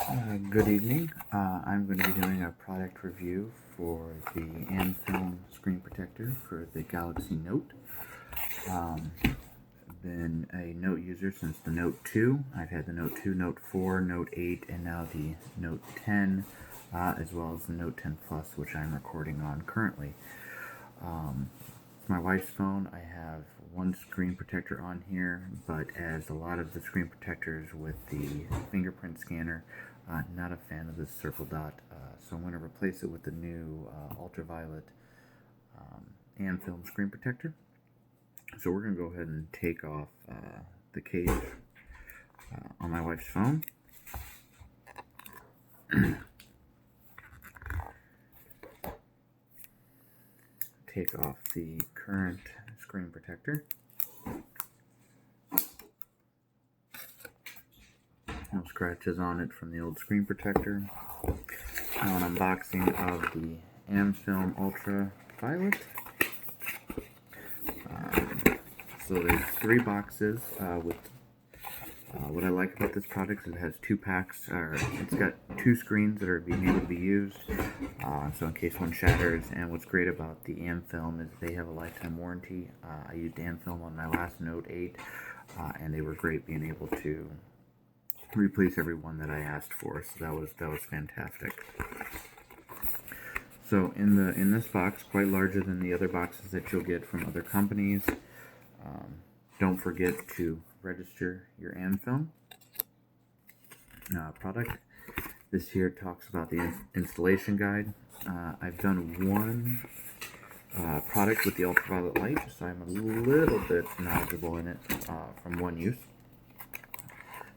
Good evening. I'm going to be doing a product review for the Amfilm screen protector for the Galaxy Note. Been a Note user since the Note 2. I've had the Note 2, Note 4, Note 8, and now the Note 10, as well as the Note 10 Plus, which I'm recording on currently. My wife's phone, I have one screen protector on here, but as a lot of the screen protectors with the fingerprint scanner, not a fan of this circle dot, so I'm going to replace it with the new ultraviolet Amfilm screen protector. So we're going to go ahead and take off the case on my wife's phone. Take off the current screen protector. No scratches on it from the old screen protector. Now an unboxing of the Amfilm Ultraviolet. So there's 3 boxes with what I like about this product is it has 2 packs, it's got 2 screens that are being able to be used, so in case one shatters. And what's great about the Amfilm is they have a lifetime warranty. I used Amfilm on my last Note 8, and they were great being able to replace every one that I asked for, so that was fantastic. So in this box, quite larger than the other boxes that you'll get from other companies. Don't forget to register your Amfilm product. This here talks about the installation guide. I've done one product with the ultraviolet light, so I'm a little bit knowledgeable in it from one use.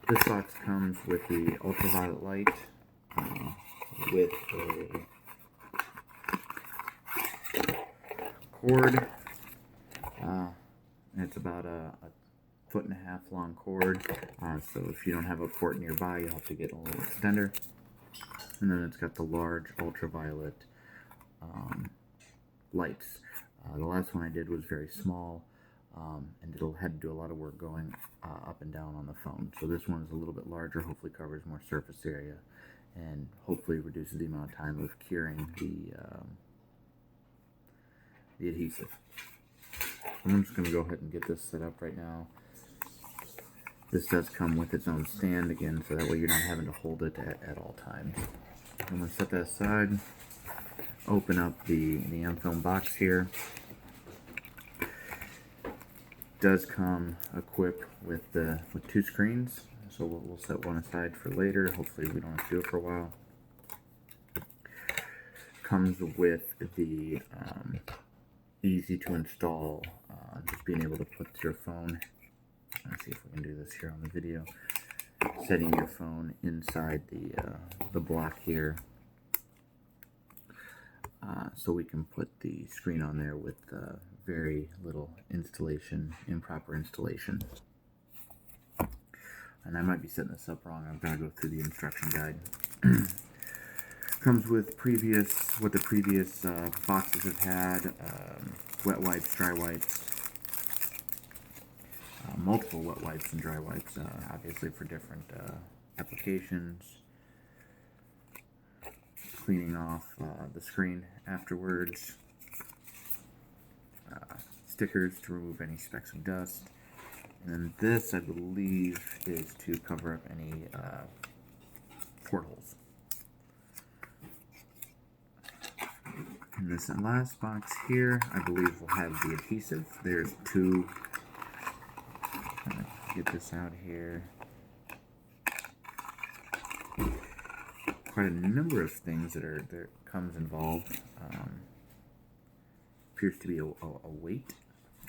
This box comes with the ultraviolet light with a cord. It's about a 1.5 foot long cord, so if you don't have a port nearby, you'll have to get a little extender. And then it's got the large ultraviolet lights. The last one I did was very small, and had to do a lot of work going up and down on the phone. So this one is a little bit larger, hopefully covers more surface area, and hopefully reduces the amount of time of curing the adhesive. I'm just going to go ahead and get this set up right now. This does come with its own stand again, so that way you're not having to hold it at all times. I'm going to set that aside, open up the Amfilm box here. It does come equipped with 2 screens, so we'll set one aside for later. Hopefully we don't have to do it for a while. Comes with the easy to install, just being able to put your phone, let's see if we can do this here on the video, setting your phone inside the block here, so we can put the screen on there with very little improper installation. And I might be setting this up wrong. I'm going to go through the instruction guide. Comes with what the previous boxes have had, wet wipes, dry wipes, multiple wet wipes and dry wipes, obviously for different applications, cleaning off the screen afterwards, stickers to remove any specks of dust, and then this, I believe, is to cover up any portholes. In this last box here, I believe we'll have the adhesive. There's 2. Get this out here. Quite a number of things that comes involved. Appears to be a weight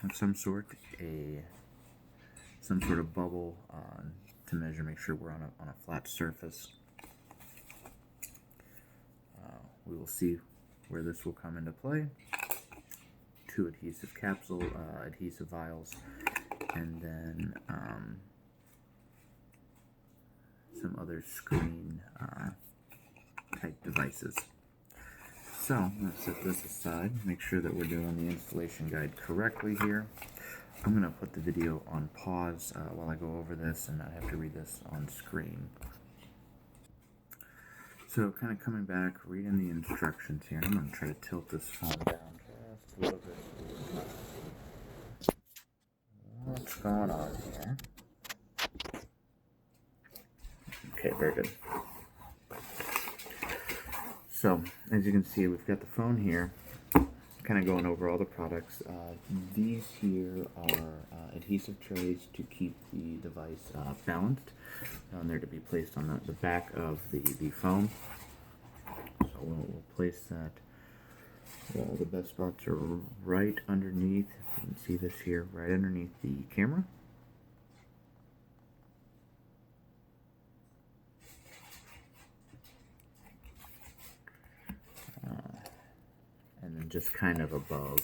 of some sort, some sort of bubble to measure, make sure we're on a flat surface. We will see where this will come into play. 2 adhesive adhesive vials, and then some other screen type devices. So I'm going to set this aside, make sure that we're doing the installation guide correctly here. I'm going to put the video on pause while I go over this and not have to read this on screen. So kind of coming back, reading the instructions here. I'm going to try to tilt this phone down just a little bit. What's going on here? Okay, very good. So, as you can see, we've got the phone here, kind of going over all the products. These here are adhesive trays to keep the device balanced. And they're to be placed on the back of the phone. So we'll place that. The best spots are right underneath, you can see this here, right underneath the camera. And then just kind of above.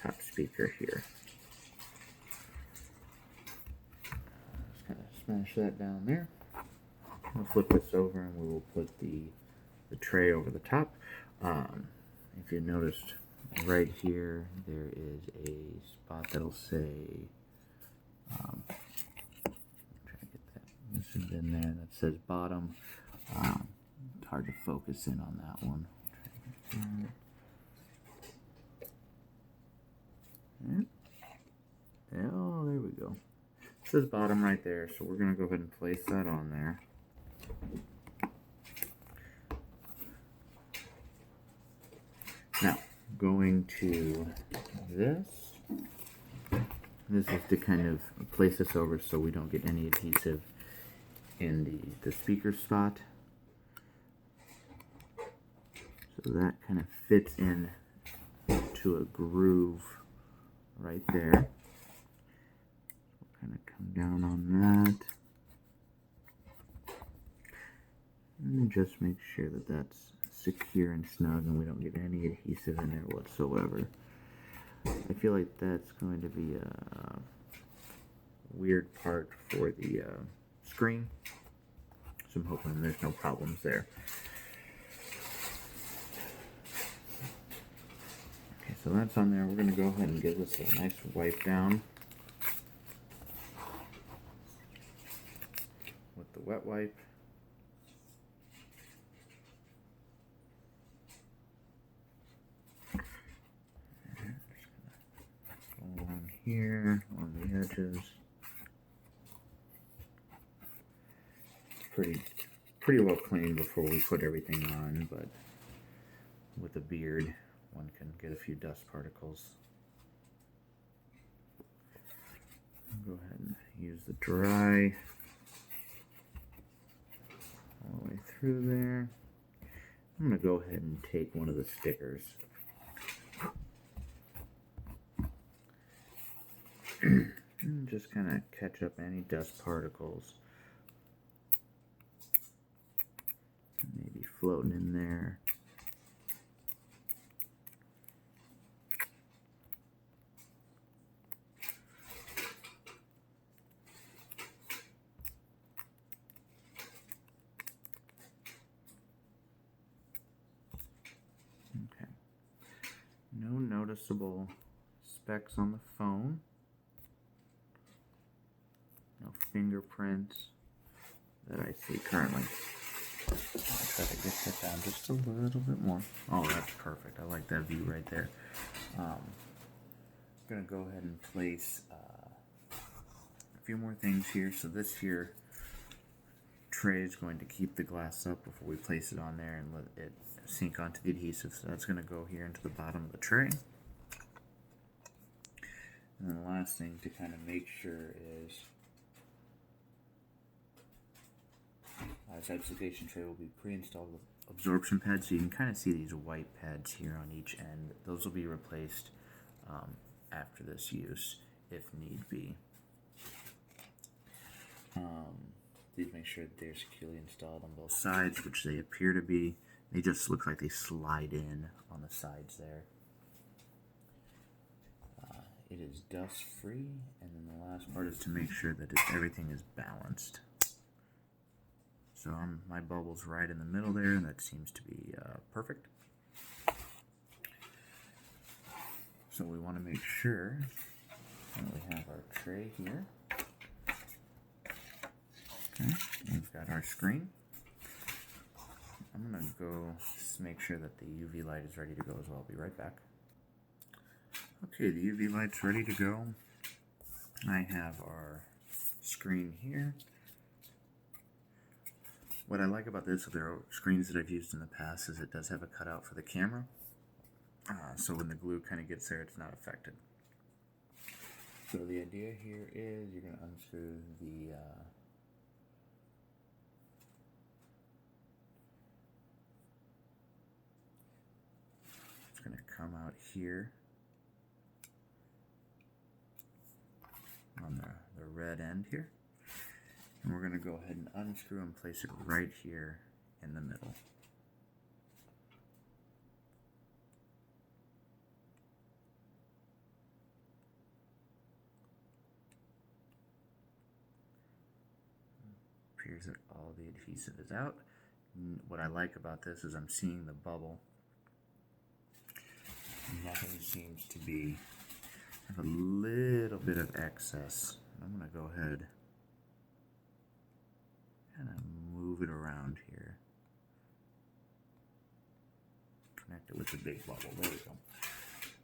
Top speaker here. Just kind of smash that down there. We'll flip this over and we will put the tray over the top. If you noticed right here, there is a spot that'll say, trying to get that loosened in there, that says bottom. It's hard to focus in on that one. Oh, there we go. It says bottom right there, so we're going to go ahead and place that on there. Now, going to this. This is to kind of place this over so we don't get any adhesive in the speaker spot. So that kind of fits in to a groove right there. We'll kind of come down on that. And just make sure that that's secure and snug and we don't get any adhesive in there whatsoever. I feel like that's going to be a weird part for the screen, so I'm hoping there's no problems there. Okay, so that's on there. We're going to go ahead and give this a nice wipe down with the wet wipe. Along here, on the edges. Pretty well cleaned before we put everything on, but with a beard, one can get a few dust particles. Go ahead and use the dry all the way through there. I'm going to go ahead and take one of the stickers. And just kind of catch up any dust particles. Maybe floating in there. Okay. No noticeable specks on the phone. No fingerprints that I see currently. I'll try to get that down just a little bit more. Oh, that's perfect. I like that view right there. I'm going to go ahead and place a few more things here. So this here tray is going to keep the glass up before we place it on there and let it sink onto the adhesive. So that's going to go here into the bottom of the tray. And then the last thing to kind of make sure is this application tray will be pre-installed with absorption pads, so you can kind of see these white pads here on each end. Those will be replaced after this use if need be. Please make sure that they're securely installed on both sides, which they appear to be. They just look like they slide in on the sides there. It is dust free, and then the last part is to make sure that everything is balanced. So my bubble's right in the middle there, and that seems to be perfect. So we want to make sure And we have our tray here. Okay, we've got our screen. I'm going to go make sure that the UV light is ready to go as well. I'll be right back. Okay, the UV light's ready to go. I have our screen here. What I like about this, there are screens that I've used in the past, is it does have a cutout for the camera. So when the glue kind of gets there, it's not affected. So the idea here is you're going to unscrew the it's going to come out here on the red end here. And we're going to go ahead and unscrew and place it right here in the middle. Appears that all the adhesive is out. What I like about this is I'm seeing the bubble. Nothing seems to be, I have a little bit of excess. I'm going to go ahead and move it around here. Connect it with the big bubble. There we go.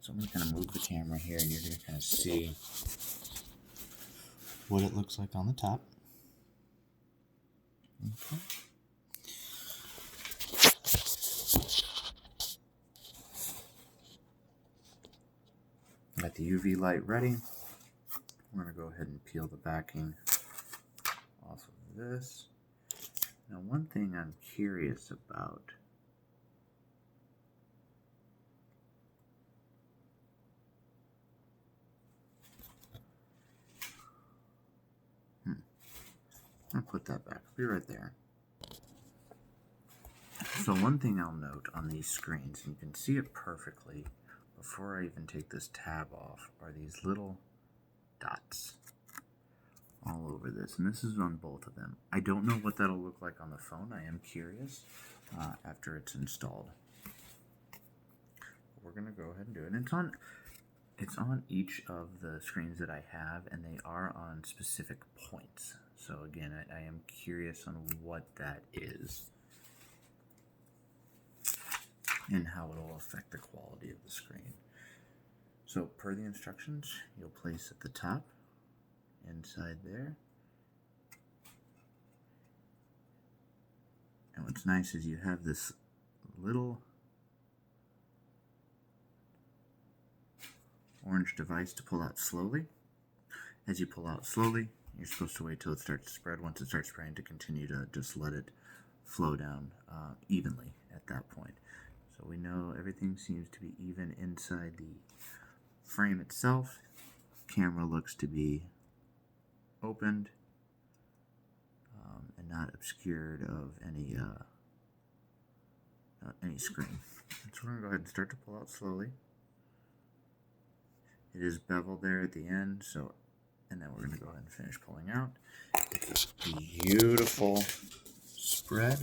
So I'm going to kind of move the camera here and you're going to kind of see what it looks like on the top. Okay. Got the UV light ready. We're going to go ahead and peel the backing off of this. Now, one thing I'm curious about I'll put that back. I'll be right there. So one thing I'll note on these screens, and you can see it perfectly before I even take this tab off, are these little dots all over this. And this is on both of them. I don't know what that'll look like on the phone. I am curious after it's installed. We're going to go ahead and do it. And it's on each of the screens that I have, and they are on specific points. So again, I am curious on what that is and how it will affect the quality of the screen. So per the instructions, you'll place at the top, inside there. And what's nice is you have this little orange device to pull out slowly. As you pull out slowly, you're supposed to wait till it starts to spread. Once it starts spreading, to continue to just let it flow down evenly at that point. So we know everything seems to be even inside the frame itself. Camera looks to be opened and not obscured of any screen. So we're going to go ahead and start to pull out slowly. It is beveled there at the end, so, and then we're going to go ahead and finish pulling out. It's a beautiful spread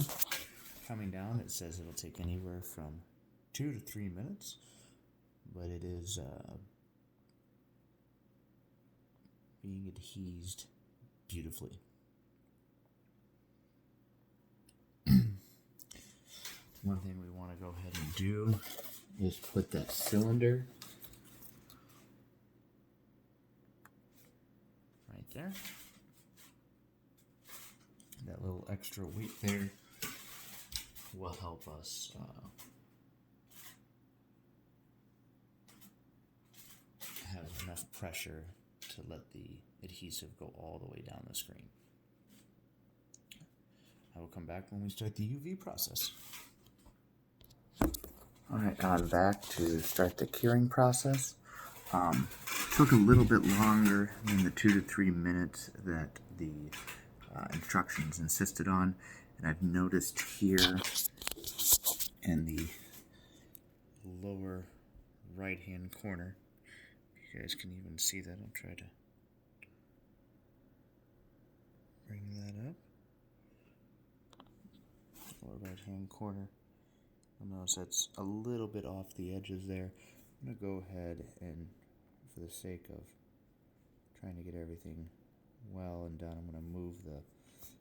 coming down. It says it'll take anywhere from 2 to 3 minutes, but it is being adhesed beautifully. One thing we want to go ahead and do is put that cylinder right there. That little extra weight there will help us have enough pressure to let the adhesive go all the way down the screen. I will come back when we start the UV process. Alright, I'm back to start the curing process. Took a little bit longer than the 2 to 3 minutes that the instructions insisted on, and I've noticed here in the lower right hand corner, you guys can even see that. I'll try to bring that up. Lower right hand corner. You'll notice that's a little bit off the edges there. I'm going to go ahead and, for the sake of trying to get everything well and done. I'm going to move the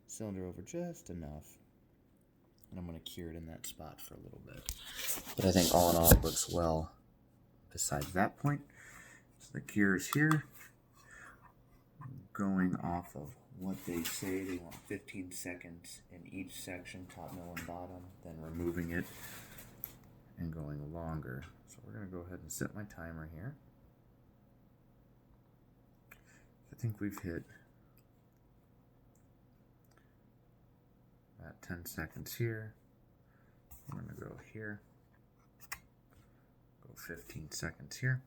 cylinder over just enough, and I'm going to cure it in that spot for a little bit. But I think all in all it looks well besides that point. So the cure is here. Going off of what they say, they want 15 seconds in each section, top, middle, and bottom, then removing it and going longer. So we're going to go ahead and set my timer here. I think we've hit about 10 seconds here. I'm going to go here, go 15 seconds here.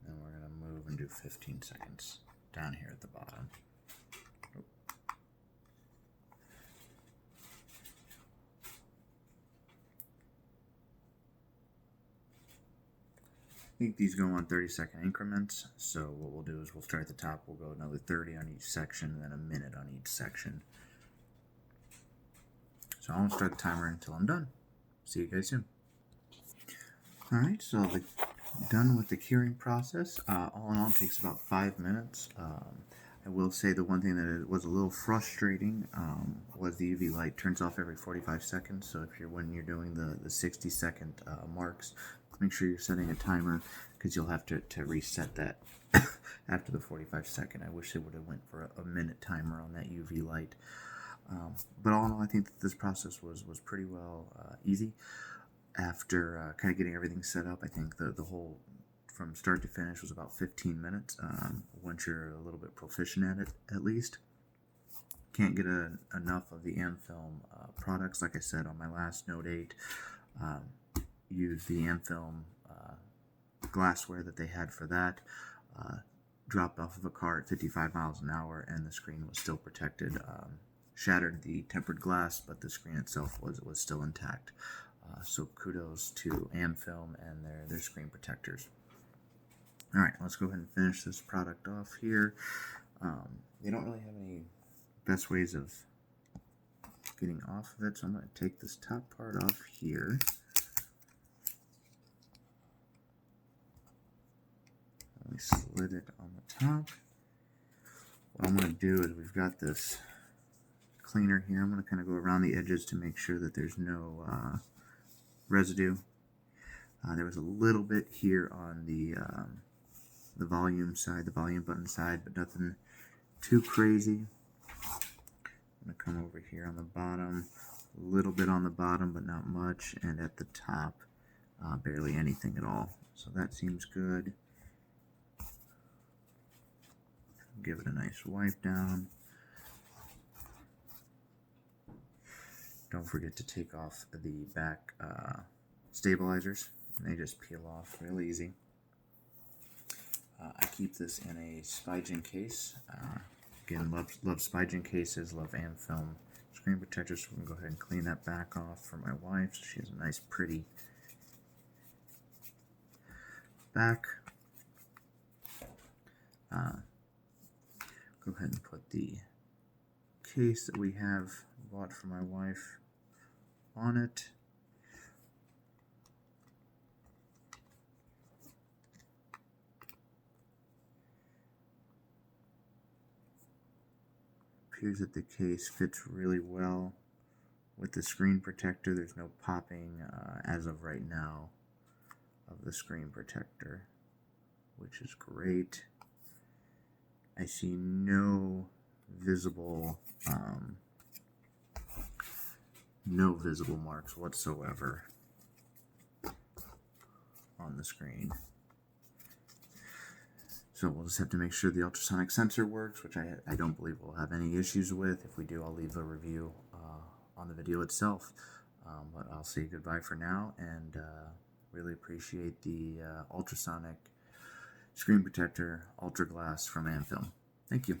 Then we're going to move and do 15 seconds down here at the bottom. I think these go on 30-second increments, so what we'll do is we'll start at the top, we'll go another 30 on each section, and then a minute on each section. So I won't start the timer until I'm done. See you guys soon. Alright, so done with the curing process. All in all, it takes about 5 minutes. I will say the one thing that was a little frustrating was the UV light turns off every 45 seconds, so when you're doing the 60-second marks, make sure you're setting a timer, because you'll have to reset that after the 45-second. I wish they would have went for a minute timer on that UV light. But all in all, I think that this process was pretty well easy. After kind of getting everything set up, I think the whole, from start to finish, was about 15 minutes, once you're a little bit proficient at it, at least. Can't get enough of the Amfilm products. Like I said on my last Note 8, use the Amfilm glassware that they had for that. Dropped off of a car at 55 miles an hour, and the screen was still protected. Shattered the tempered glass, but the screen itself was still intact. So kudos to Amfilm and their screen protectors. Alright, let's go ahead and finish this product off here. They don't really have any best ways of getting off of it, so I'm going to take this top part off here. We slid it on the top. What I'm going to do is, we've got this cleaner here. I'm going to kind of go around the edges to make sure that there's no residue. There was a little bit here on the volume side, the volume button side, but nothing too crazy. I'm going to come over here on the bottom, a little bit on the bottom, but not much, and at the top, barely anything at all. So that seems good. Give it a nice wipe down. Don't forget to take off the back stabilizers. They just peel off real easy. I keep this in a Spygen case. Again, love Spygen cases, love Amfilm screen protectors. So we can go ahead and clean that back off for my wife. So she has a nice, pretty back. Go ahead and put the case that we have bought for my wife on it. Appears that the case fits really well with the screen protector. There's no popping as of right now of the screen protector, which is great. I see no visible marks whatsoever on the screen. So we'll just have to make sure the ultrasonic sensor works, which I don't believe we'll have any issues with. If we do, I'll leave a review on the video itself. But I'll say goodbye for now, and really appreciate the ultrasonic screen protector Ultra Glass from Amfilm. Thank you.